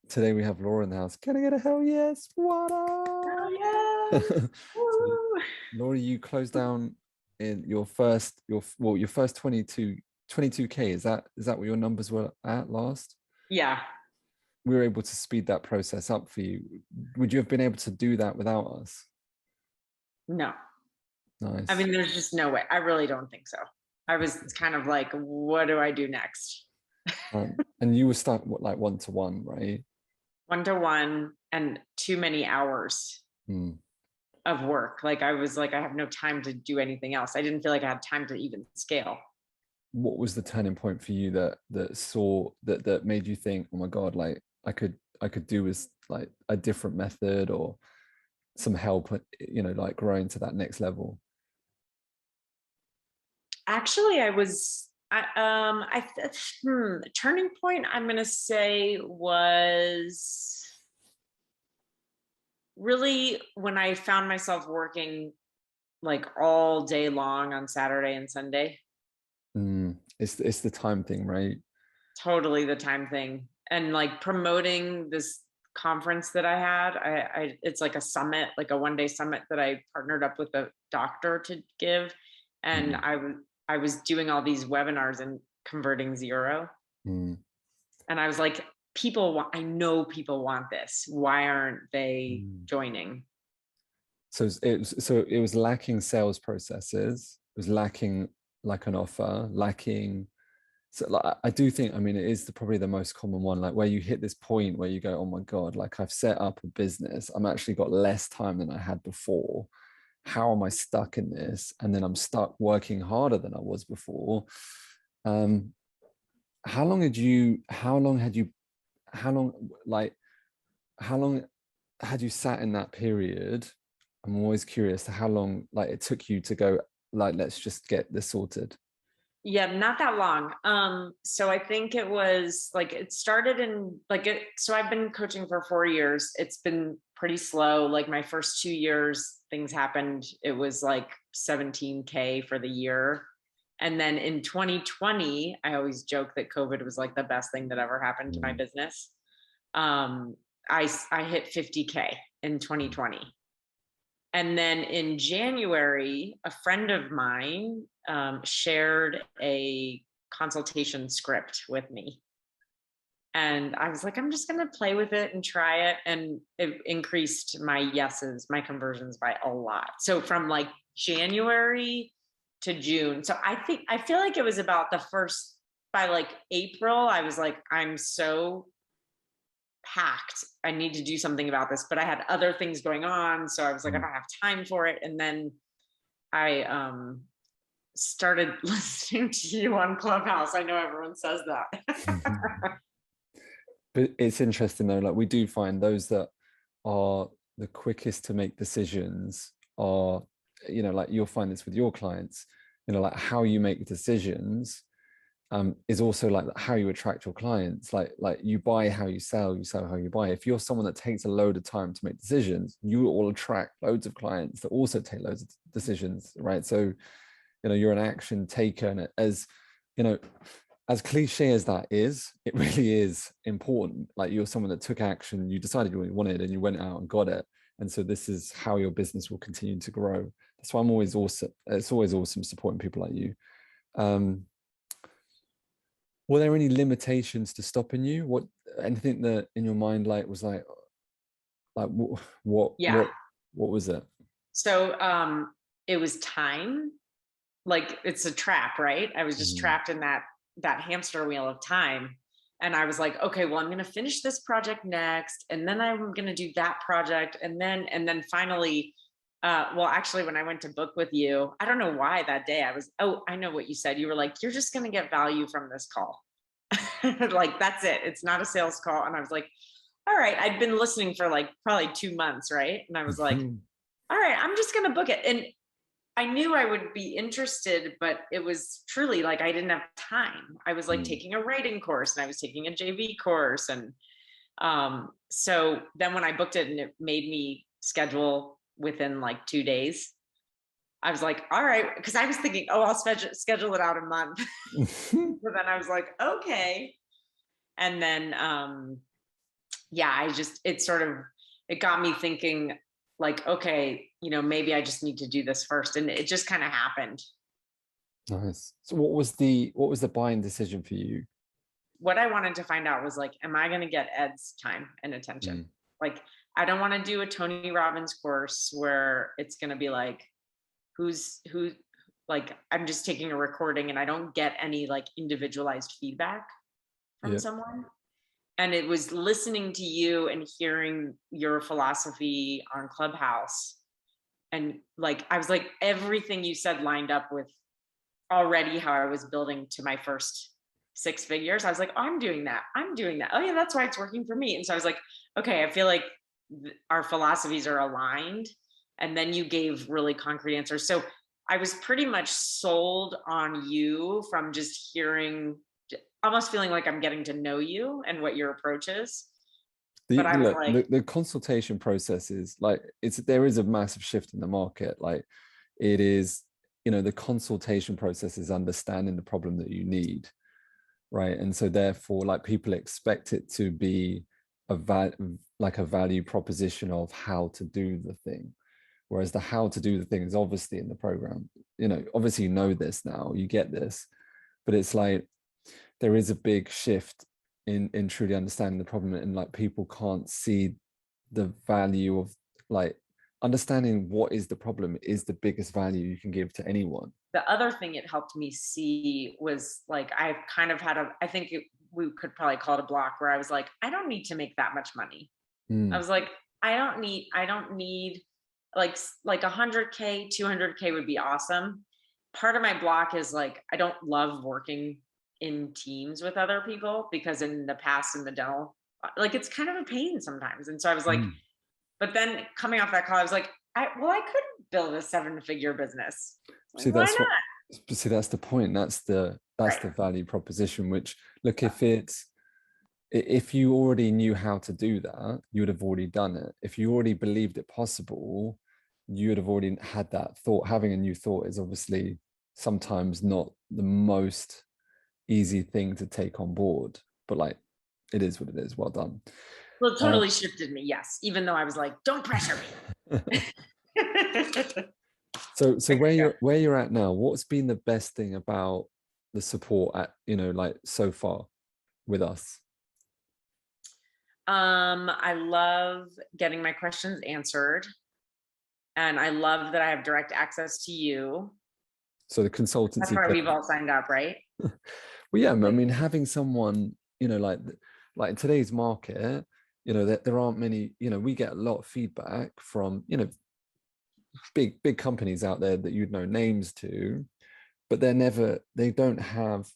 Today we have Laura in the house. Can I get a hell yes? What Oh up? yeah. So, Woo. Laura, you closed down in your first 22K. Is that what your numbers were at last? Yeah. We were able to speed that process up for you. Would you have been able to do that without us? No. I Nice. mean, there's just no way. I really don't think so. I was kind of like, what do I do next? And you were stuck what, like one to one, right? One to one and too many hours Hmm. of work. Like I was like, I have no time to do anything else. I didn't feel like I had time to even scale. What was the turning point for you that made you think, oh my God, like I could do with like a different method or some help, like growing to that next level? Actually, turning point I'm gonna say was really when I found myself working like all day long on Saturday and Sunday. It's the time thing, right? Totally the time thing. And like promoting this conference that I had, it's like a summit, like a 1 day summit that I partnered up with a doctor to give. And Mm, I was doing all these webinars and converting zero. mm, And I was like, I know people want this. Why aren't they mm. joining? So it was lacking sales processes, it was lacking like an offer, lacking. So like I do think, I mean, it is probably the most common one, like where you hit this point where you go, oh my God, like I've set up a business. I'm actually got less time than I had before. How am I stuck in this? And then I'm stuck working harder than I was before. Um, how long, like, how long had you sat in that period? I'm always curious to how long, like, it took you to go, like, let's just get this sorted. Yeah, not that long. So I think it was like it started in like it. So I've been coaching for 4 years. It's been pretty slow. Like my first 2 years, things happened. It was like 17K for the year. And then in 2020, I always joke that COVID was like the best thing that ever happened to my Mm, business. Um, I hit 50K in 2020. And then in January, a friend of mine shared a consultation script with me. And I was like, I'm just going to play with it and try it. And it increased my yeses, my conversions by a lot. So from like January to June. So I feel like it was about the first, by like April, I was like, I'm so packed. I need to do something about this, but I had other things going on. So I was like, I mm. don't have time for it. And then I started listening to you on Clubhouse. I know everyone says that. But it's interesting though, like we do find those that are the quickest to make decisions are, like you'll find this with your clients, like how you make decisions is also like how you attract your clients. Like you buy how you sell how you buy. If you're someone that takes a load of time to make decisions, you will attract loads of clients that also take loads of decisions, right? So, you're an action taker, and you know, as cliche as that is, it really is important. Like you're someone that took action, you decided what you wanted, and you went out and got it. And so this is how your business will continue to grow. That's why I'm always awesome. It's always awesome supporting people like you. Um, were there any limitations to stopping you? What anything that in your mind like was like what Yeah. what what was it? So it was time. Like it's a trap, right? I was just Mm, trapped in that hamster wheel of time. And I was like, okay, well, I'm gonna finish this project next, and then I'm gonna do that project, and then finally, well, actually, when I went to book with you, I don't know why that day I know what you said. You were like, you're just gonna get value from this call. Like that's it. It's not a sales call. And I was like, all right, I'd been listening for like probably 2 months, right? And I was like, all right, I'm just gonna book it. And I knew I would be interested, but it was truly like I didn't have time. I was like mm, taking a writing course and I was taking a JV course. And so then when I booked it and it made me schedule within like 2 days, I was like, all right, because I was thinking, oh, I'll schedule it out a month. mm. But then I was like, okay. And then yeah, it got me thinking like, okay, maybe I just need to do this first. And it just kind of happened. Nice. So what was the buying decision for you? What I wanted to find out was like, am I going to get Ed's time and attention? Mm, Like, I don't want to do a Tony Robbins course where it's going to be like, who, like, I'm just taking a recording and I don't get any like individualized feedback from yeah. someone. And it was listening to you and hearing your philosophy on Clubhouse. And like, I was like, everything you said lined up with already how I was building to my first 6 figures. I was like, oh, I'm doing that. I'm doing that. Oh yeah, that's why it's working for me. And so I was like, okay, I feel like our philosophies are aligned. And then you gave really concrete answers. So I was pretty much sold on you from just hearing, almost feeling like I'm getting to know you and what your approach is. But I was Look, like, the consultation process is like, there is a massive shift in the market. Like it is, the consultation process is understanding the problem that you need, right? And so therefore, like, people expect it to be like a value proposition of how to do the thing, whereas the how to do the thing is obviously in the program. Obviously this now, you get this, but it's like there is a big shift in truly understanding the problem, and like people can't see the value of, like, understanding what is the problem is the biggest value you can give to anyone. the other thing it helped me see was like, I've kind of had we could probably call it a block where I was like, I don't need to make that much money. I Mm, was like, I don't need like 100K, 200K would be awesome. Part of my block is like, I don't love working in teams with other people because in the past in the dental, like it's kind of a pain sometimes. And so I was like, mm. but then coming off that call, I was like, I could build a 7-figure business. Like, See, why that's what. not? See, that's the point. That's the Right. value proposition. Which, look, if you already knew how to do that, you would have already done it. If you already believed it possible, you would have already had that thought. Having a new thought is obviously sometimes not the most easy thing to take on board, but like, it is what it is. Well done. Well, it Uh, totally shifted me. Yes. Even though I was like, don't pressure me. so Like, where you're at now, what's been the best thing about the support at, like, so far with us? I love getting my questions answered. And I love that I have direct access to you. So the That's consultancy why came. we've all signed up, right? Well, yeah, I Like, mean, having someone, like in today's market, that there aren't many, we get a lot of feedback from, big companies out there that you'd know names to, but they don't have,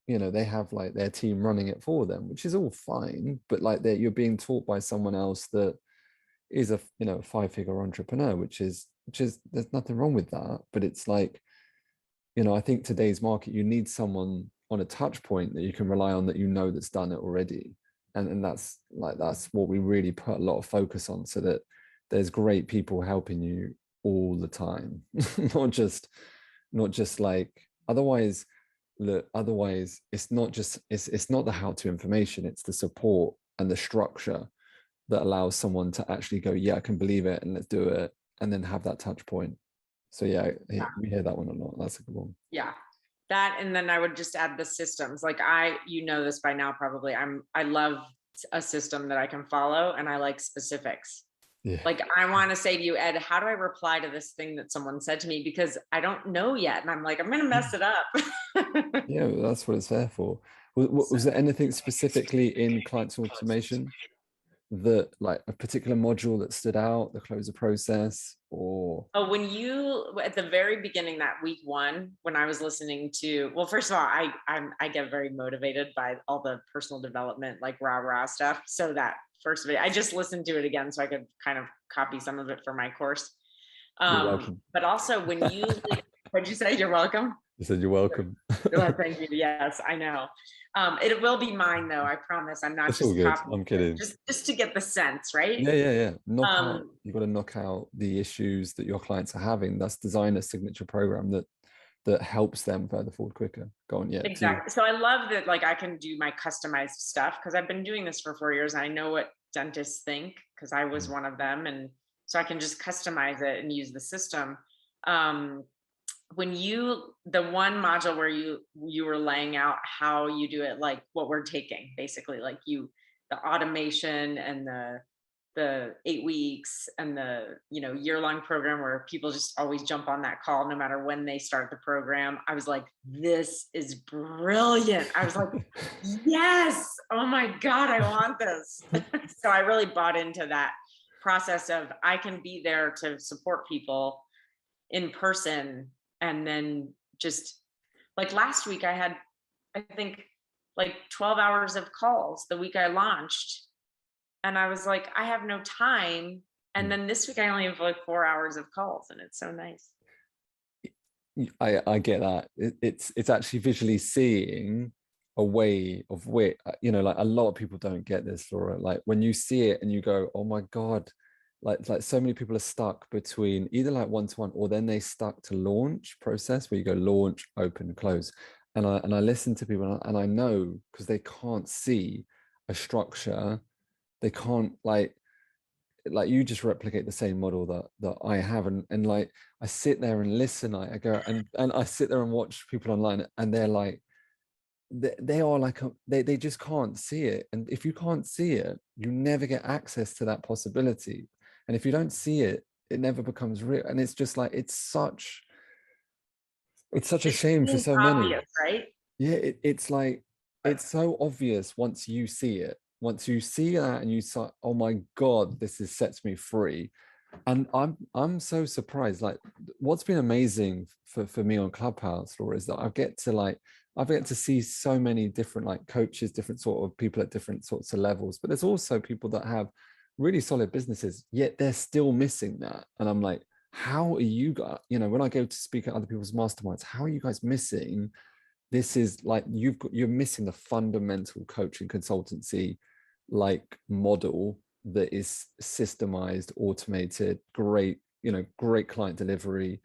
they have like their team running it for them, which is all fine, but like you're being taught by someone else that is a, 5-figure entrepreneur, which is there's nothing wrong with that, but it's like, I think today's market, you need someone on a touch point that you can rely on, that that's done it already. And that's what we really put a lot of focus on, so that there's great people helping you all the time. not just like, otherwise, look, otherwise it's not the how-to information, it's the support and the structure that allows someone to actually go, yeah, I can believe it, and let's do it, and then have that touch point. So yeah, we hear that one a lot. That's a good one. yeah. That, and then I would just add the systems. Like this by now, probably. I love a system that I can follow, and I like specifics. Yeah. Like, I want to say to you, Ed, how do I reply to this thing that someone said to me? Because I don't know yet. And I'm like, I'm going to mess it up. Yeah, that's what it's there for. Was So, there anything specifically in client automation, that, like, a particular module that stood out, the closer process, or? oh, at the very beginning, that week one, when I was listening to, well, first of all, I get very motivated by all the personal development, like rah rah stuff. So that first video, I just listened to it again so I could kind of copy some of it for my course. You're welcome. But also what'd you say? You're welcome. You said you're welcome. Well, thank you. Yes, I know. It will be mine though. I promise. I'm not It's all just good. copying I'm it. kidding. Just to get the sense, right? Yeah. Um, You got to knock out the issues that your clients are having. That's design a signature program that that helps them further forward quicker. Go on, yeah. Exactly. So I love that, like, I can do my customized stuff because I've been doing this for 4 years and I know what dentists think because I was one of them. And so I can just customize it and use the system. Um, the one module where you were laying out how you do it, like what we're taking, basically, like the automation and the 8 weeks and the year-long program where people just always jump on that call no matter when they start the program. I was like, this is brilliant. I was like, yes, oh my God, I want this. So I really bought into that process of I can be there to support people in person. And then just like last week I had, I think, like 12 hours of calls the week I launched. And I was like, I have no time. And then this week I only have like 4 hours of calls, and it's so nice. I get that. It's actually visually seeing a way of wit. Like a lot of people don't get this, Laura. Like when you see it and you go, oh my God, like so many people are stuck between either like one-to-one or then they stuck to launch process where you go launch, open, close. And I listen to people and I know because they can't see a structure, they can't like you just replicate the same model that I have, and like I sit there and listen. I go and I sit there and watch people online, and they're like they are like they just can't see it. And if you can't see it, you never get access to that possibility. And if you don't see it, it never becomes real. And it's just like it's such a It shame for seems so many. obvious, right? Yeah, it's like it's so obvious once you see it. Once you see that and you say, oh my God, sets me free. And I'm so surprised. Like what's been amazing for me on Clubhouse, Laura, is that I get to see so many different like coaches, different sort of people at different sorts of levels. But there's also people that have really solid businesses, yet they're still missing that. And I'm like, how are you guys, when I go to speak at other people's masterminds, how are you guys missing? This is like you're missing the fundamental coaching consultancy like model that is systemized, automated, great client delivery.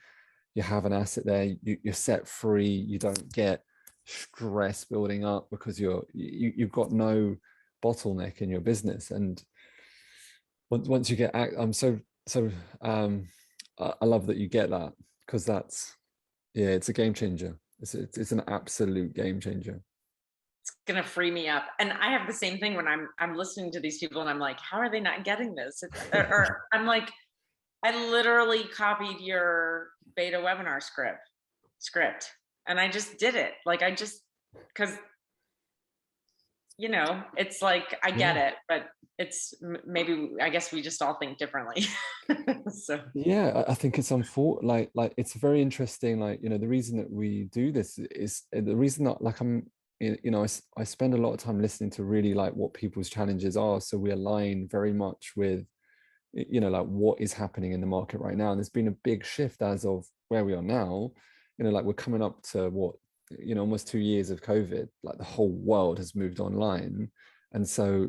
You have an asset there, you're set free, you don't get stress building up because you've got no bottleneck in your business. And once you get, I'm so I love that you get that, because that's, yeah, it's a game changer. It's an absolute game changer. It's gonna free me up. And I have the same thing when I'm listening to these people and I'm like, how are they not getting this? Or I'm like, I literally copied your beta webinar script and I just did it. Like I just, because it's like I get it, but it's maybe I guess we just all think differently. So Yeah, I think it's unfortunate. Like it's very interesting. Like the reason that we do this is the reason that like I spend a lot of time listening to really like what people's challenges are, so we align very much with like what is happening in the market right now. And there's been a big shift as of where we are now. Like we're coming up to what almost 2 years of COVID. Like the whole world has moved online, and so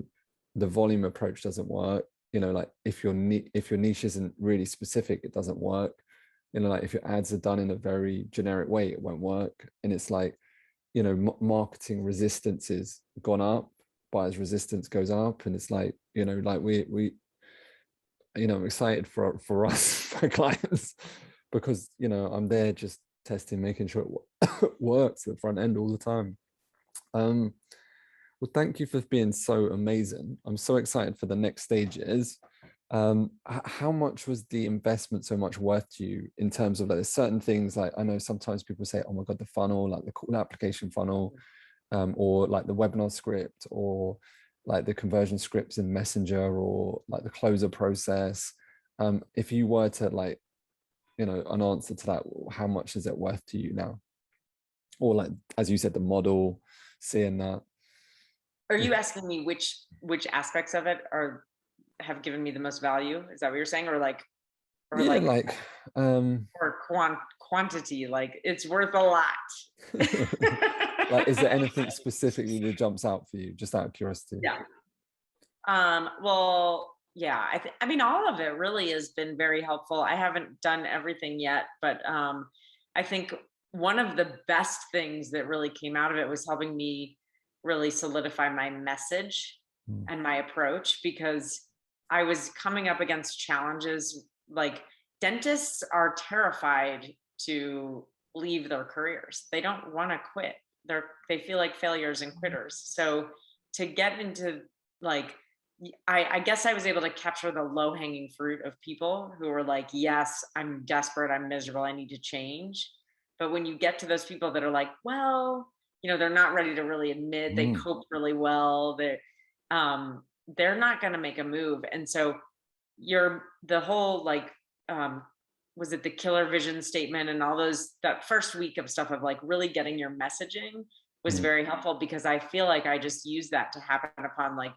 the volume approach doesn't work. Like if your niche isn't really specific, it doesn't work. Like if your ads are done in a very generic way, it won't work. And it's like marketing resistance is gone up, buyers resistance goes up, and it's like like we I'm excited for us for clients, because I'm there just testing, making sure it works at the front end all the time. Well, thank you for being so amazing. I'm so excited for the next stages. How much was the investment so much worth to you in terms of like there's certain things, like I know sometimes people say, oh my God, the funnel, like the call application funnel, or like the webinar script, or like the conversion scripts in Messenger, or like the closer process. If you were to like, an answer to that, how much is it worth to you now? Or like, as you said, the model, seeing that. are you asking me which aspects of it have given me the most value? Is that what you're saying? Or Yeah, like like or quantity, like it's worth a lot. like, is there anything specifically that jumps out for you, just out of curiosity? Yeah. Well, yeah, I mean, all of it really has been very helpful. I haven't done everything yet, but I think one of the best things that really came out of it was helping me really solidify my message Mm. and my approach, because I was coming up against challenges. Like, dentists are terrified to leave their careers. They don't want to quit. They feel like failures and quitters. So to get into, like, I guess I was able to capture the low hanging fruit of people who were like, yes, I'm desperate, I'm miserable, I need to change. But when you get to those people that are like, well, they're not ready to really admit they Mm. coped really well, they're not going to make a move. And so you're the whole, like, um was it the killer vision statement and all those, that first week of stuff of like really getting your messaging was Mm. very helpful, because I feel like I just used that to happen upon, like,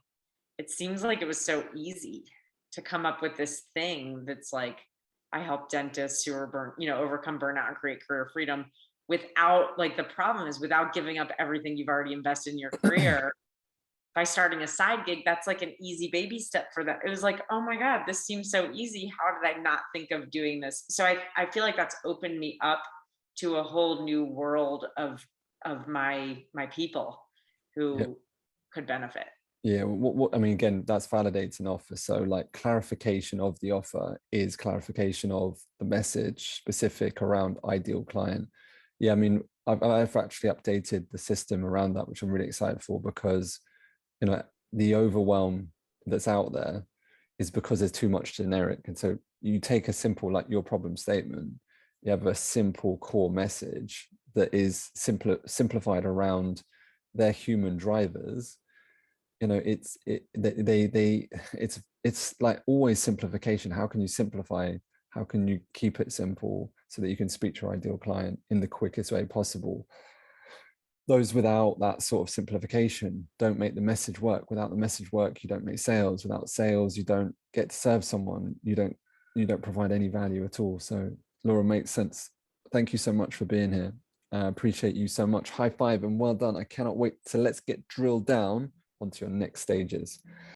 it seems like it was so easy to come up with this thing that's like, I help dentists who are overcome burnout and create career freedom without, like, the problem is without giving up everything you've already invested in your career. By starting a side gig, that's like an easy baby step for that. It was like, oh my God, this seems so easy. How did I not think of doing this? So I feel like that's opened me up to a whole new world of my people Yeah. who could benefit. Yeah, what I mean, again, that's validating an offer. So, like, clarification of the offer is clarification of the message specific around ideal client. Yeah, I mean, I've actually updated the system around that, which I'm really excited for, because the overwhelm that's out there is because there's too much generic. And so you take a simple, like your problem statement, you have a simple core message that is simplified around their human drivers. It's like always simplification. How can you simplify? How can you keep it simple so that you can speak to your ideal client in the quickest way possible? Those without that sort of simplification don't make the message work. Without the message work, you don't make sales. Without sales, you don't get to serve someone. You don't provide any value at all. So, Laura, makes sense. Thank you so much for being here. Appreciate you so much. High five and well done. I cannot wait. So let's get drilled down onto your next stages.